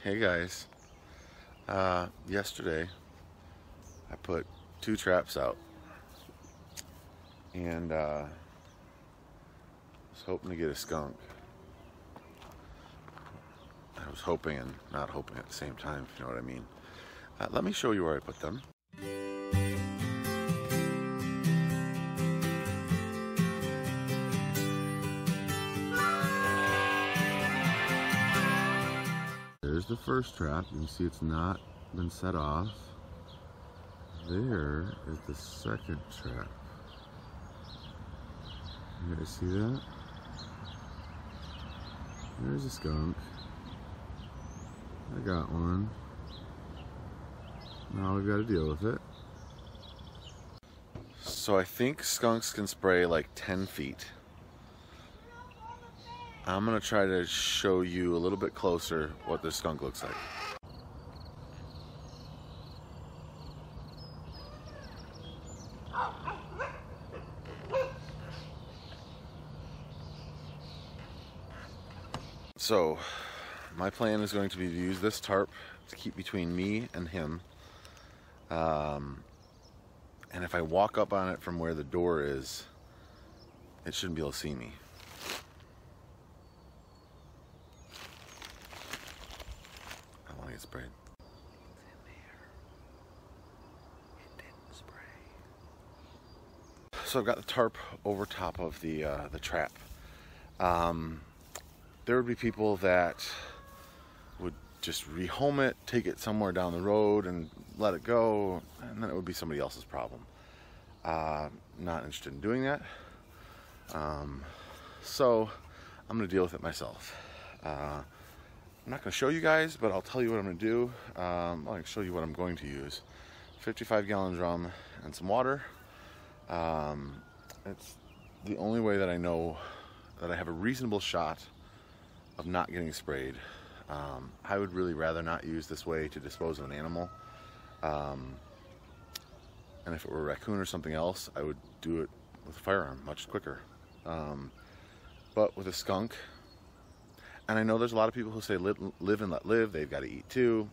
Hey guys, yesterday I put 2 traps out and was hoping to get a skunk. I was hoping and not hoping at the same time, if you know what I mean. Let me show you where I put them. There's the first trap. You can see it's not been set off. There is the second trap. You guys see that? There's a skunk. I got one. Now we've got to deal with it. So I think skunks can spray like 10 feet. I'm going to try to show you a little bit closer what this skunk looks like. So my plan is going to be to use this tarp to keep between me and him. And if I walk up on it from where the door is, it shouldn't be able to see me. I want to get sprayed. It's in there. It didn't spray. So I've got the tarp over top of the trap. There would be people that would just rehome it, take it somewhere down the road and let it go, and then it would be somebody else's problem. Not interested in doing that. So I'm going to deal with it myself. I'm not going to show you guys, but I'll tell you what I'm going to do. I can show you what I'm going to use. 55-gallon drum and some water. It's the only way that I know that I have a reasonable shot of not getting sprayed. I would really rather not use this way to dispose of an animal. And if it were a raccoon or something else, I would do it with a firearm much quicker. But with a skunk, and I know there's a lot of people who say live and let live, they've got to eat too.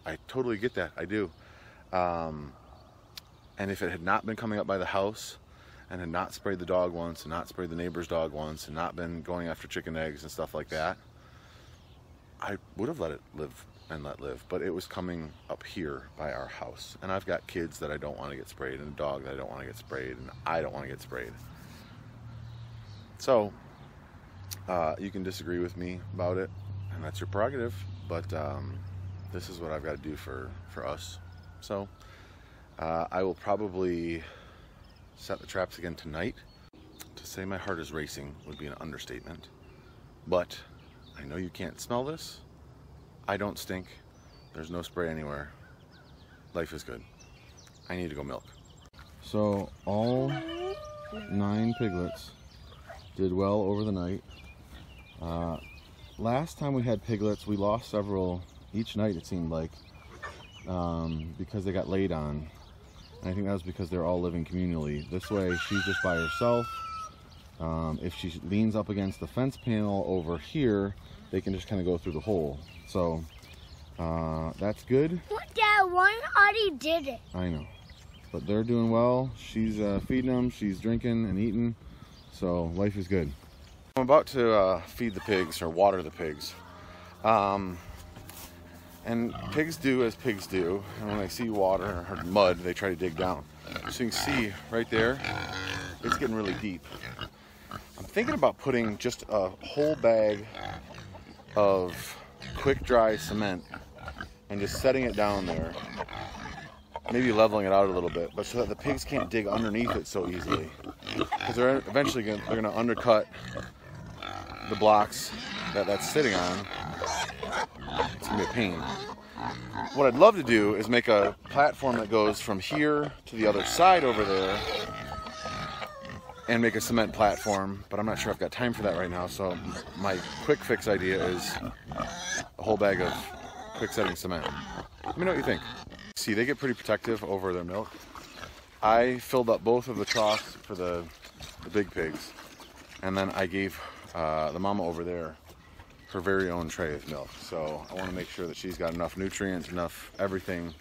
I totally get that, I do. And if it had not been coming up by the house, and had not sprayed the dog once, and not sprayed the neighbor's dog once, and not been going after chicken eggs and stuff like that, I would have let it live and let live. But it was coming up here by our house, and I've got kids that I don't want to get sprayed, and a dog that I don't want to get sprayed, and I don't want to get sprayed. So you can disagree with me about it, and that's your prerogative, but this is what I've got to do for us. So I will probably set the traps again tonight. To say my heart is racing would be an understatement, but I know you can't smell this. I don't stink. There's no spray anywhere. Life is good. I need to go milk. So all 9 piglets did well over the night. Last time we had piglets, we lost several each night, it seemed like, because they got laid on. And I think that was because they're all living communally. This way, she's just by herself. If she leans up against the fence panel over here, they can just kind of go through the hole. So that's good. Dad, one already did it. I know, but they're doing well. She's feeding them. She's drinking and eating. So life is good. I'm about to feed the pigs or water the pigs. And pigs do as pigs do, and when they see water or mud, they try to dig down. So you can see right there, it's getting really deep. I'm thinking about putting just a whole bag of quick dry cement and just setting it down there. Maybe leveling it out a little bit, but so that the pigs can't dig underneath it so easily. Because they're eventually they're gonna undercut the blocks that that's sitting on. It's gonna be a pain. What I'd love to do is make a platform that goes from here to the other side over there and make a cement platform, but I'm not sure I've got time for that right now. So my quick fix idea is a whole bag of quick setting cement. Let me know what you think. See, they get pretty protective over their milk. I filled up both of the troughs for the big pigs, and then I gave the mama over there her very own tray of milk. So I want to make sure that she's got enough nutrients, enough everything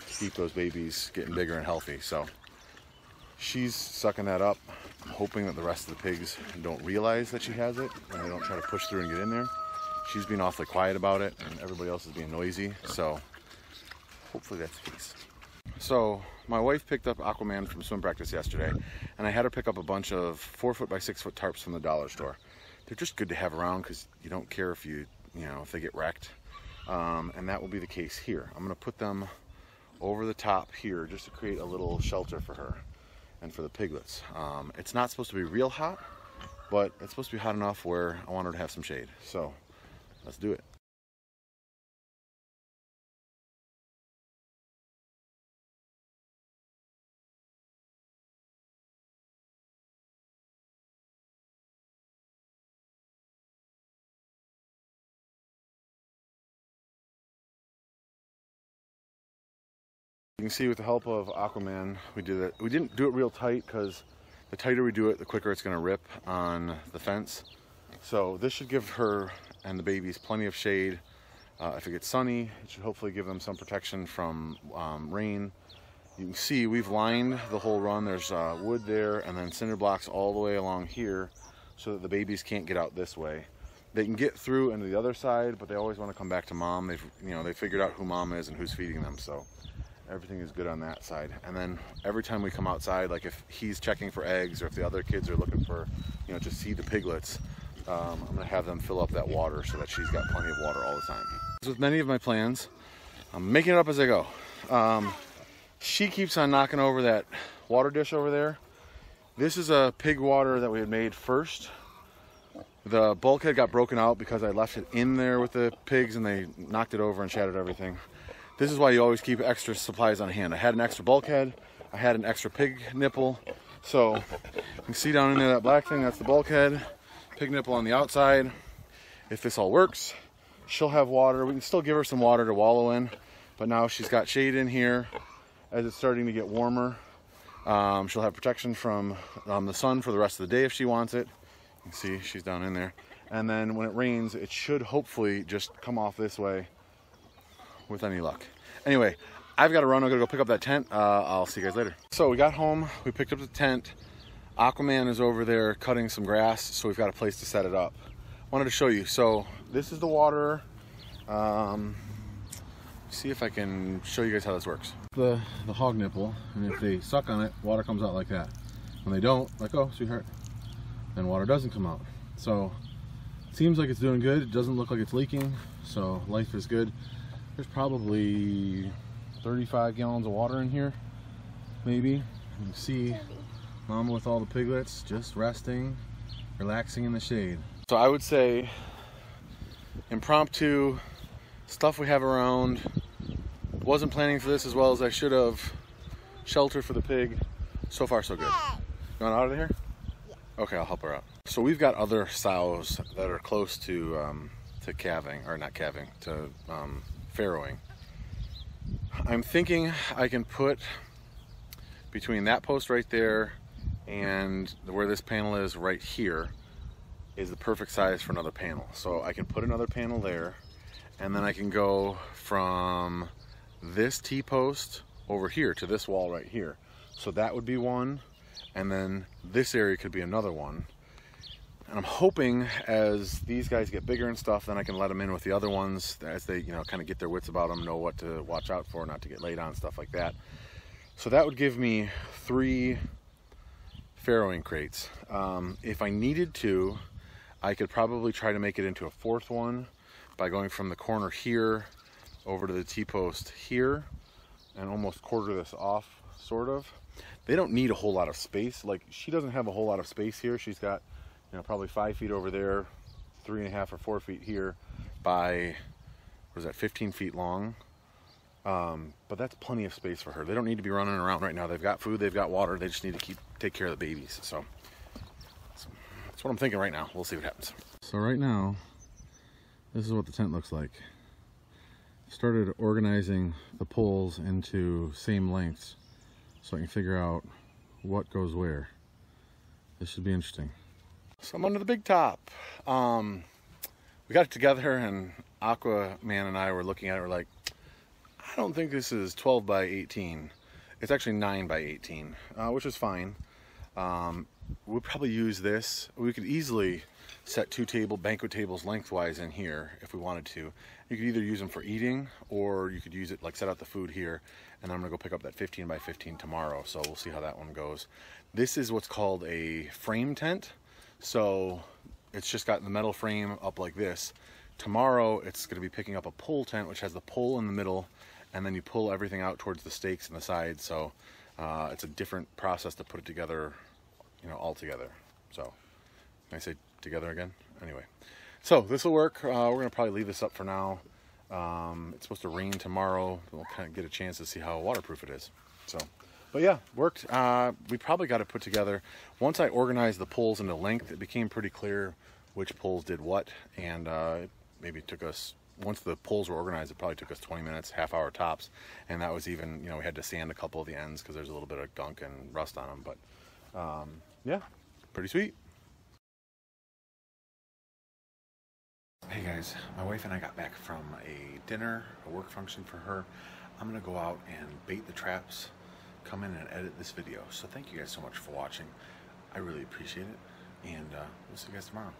to keep those babies getting bigger and healthy. So she's sucking that up. I'm hoping that the rest of the pigs don't realize that she has it and they don't try to push through and get in there. She's being awfully quiet about it and everybody else is being noisy. So hopefully that's the case. So my wife picked up Aquaman from swim practice yesterday, and I had her pick up a bunch of 4-foot by 6-foot tarps from the dollar store. They're just good to have around because you don't care if if they get wrecked. And that will be the case here. I'm gonna put them over the top here just to create a little shelter for her and for the piglets. It's not supposed to be real hot, but it's supposed to be hot enough where I want her to have some shade. So let's do it. You can see with the help of Aquaman, we did it. We didn't do it real tight because the tighter we do it, the quicker it's going to rip on the fence. So this should give her and the babies plenty of shade. If it gets sunny, it should hopefully give them some protection from rain. You can see we've lined the whole run. There's wood there and then cinder blocks all the way along here so that the babies can't get out this way. They can get through into the other side, but they always want to come back to mom. They figured out who mom is and who's feeding them. So everything is good on that side. And then every time we come outside, like if he's checking for eggs or if the other kids are looking for, to see the piglets, I'm gonna have them fill up that water so that she's got plenty of water all the time. As with many of my plans, I'm making it up as I go. She keeps on knocking over that water dish over there. This is a pig water that we had made first. The bulkhead got broken out because I left it in there with the pigs and they knocked it over and shattered everything. This is why you always keep extra supplies on hand. I had an extra bulkhead, I had an extra pig nipple. So you can see down in there that black thing, that's the bulkhead, pig nipple on the outside. If this all works, she'll have water. We can still give her some water to wallow in, but now she's got shade in here. As it's starting to get warmer, she'll have protection from the sun for the rest of the day if she wants it. You can see she's down in there. And then when it rains, it should hopefully just come off this way with any luck. Anyway, I've got to run. I'm gonna go pick up that tent. I'll see you guys later. So we got home, we picked up the tent. Aquaman is over there cutting some grass, so we've got a place to set it up. Wanted to show you. So this is the water. See if I can show you guys how this works. The hog nipple, and if they suck on it, water comes out like that. When they don't, like, oh, sweetheart, then water doesn't come out. So it seems like it's doing good. It doesn't look like it's leaking, so life is good. There's probably 35 gallons of water in here, maybe. You can see Mama with all the piglets just resting, relaxing in the shade. So I would say impromptu stuff we have around. Wasn't planning for this as well as I should have. Shelter for the pig. So far so good. You want out of here? Yeah. Okay, I'll help her out. So we've got other sows that are close to calving, or not calving, to farrowing. I'm thinking I can put between that post right there and where this panel is right here is the perfect size for another panel. So I can put another panel there, and then I can go from this T-post over here to this wall right here. So that would be one, and then this area could be another one. And I'm hoping as these guys get bigger and stuff, then I can let them in with the other ones as they, kind of get their wits about them, know what to watch out for, not to get laid on, stuff like that. So that would give me 3 farrowing crates. If I needed to, I could probably try to make it into a 4th one by going from the corner here over to the T-post here and almost quarter this off, sort of. They don't need a whole lot of space. Like, she doesn't have a whole lot of space here. She's got, probably 5 feet over there, 3.5 or 4 feet here by, what is that, 15 feet long. But that's plenty of space for her. They don't need to be running around right now. They've got food, they've got water. They just need to take care of the babies. So that's what I'm thinking right now. We'll see what happens. So right now, this is what the tent looks like. Started organizing the poles into same lengths so I can figure out what goes where. This should be interesting. So I'm under the big top. we got it together, and Aquaman and I were looking at it. We're like, I don't think this is 12 by 18. It's actually 9 by 18, which is fine. We'll probably use this. We could easily set 2 banquet tables lengthwise in here if we wanted to. You could either use them for eating, or you could use it like set out the food here, and I'm gonna go pick up that 15 by 15 tomorrow, so we'll see how that one goes. This is what's called a frame tent, so it's just got the metal frame up like this. Tomorrow it's gonna be picking up a pole tent, which has the pole in the middle, and then you pull everything out towards the stakes and the sides, so it's a different process to put it together, you know, all together. So, can I say together again? Anyway, so this will work. We're gonna probably leave this up for now. It's supposed to rain tomorrow. We'll kind of get a chance to see how waterproof it is. So, but yeah, worked. We probably got it put together. Once I organized the poles into length, it became pretty clear which poles did what, and it maybe took us, once the poles were organized, it probably took us 20 minutes, half hour tops, and that was even, you know, we had to sand a couple of the ends because there's a little bit of gunk and rust on them, but yeah, pretty sweet. Hey guys, my wife and I got back from a dinner, a work function for her. I'm gonna go out and bait the traps, come in and edit this video. So thank you guys so much for watching. I really appreciate it, and we'll see you guys tomorrow.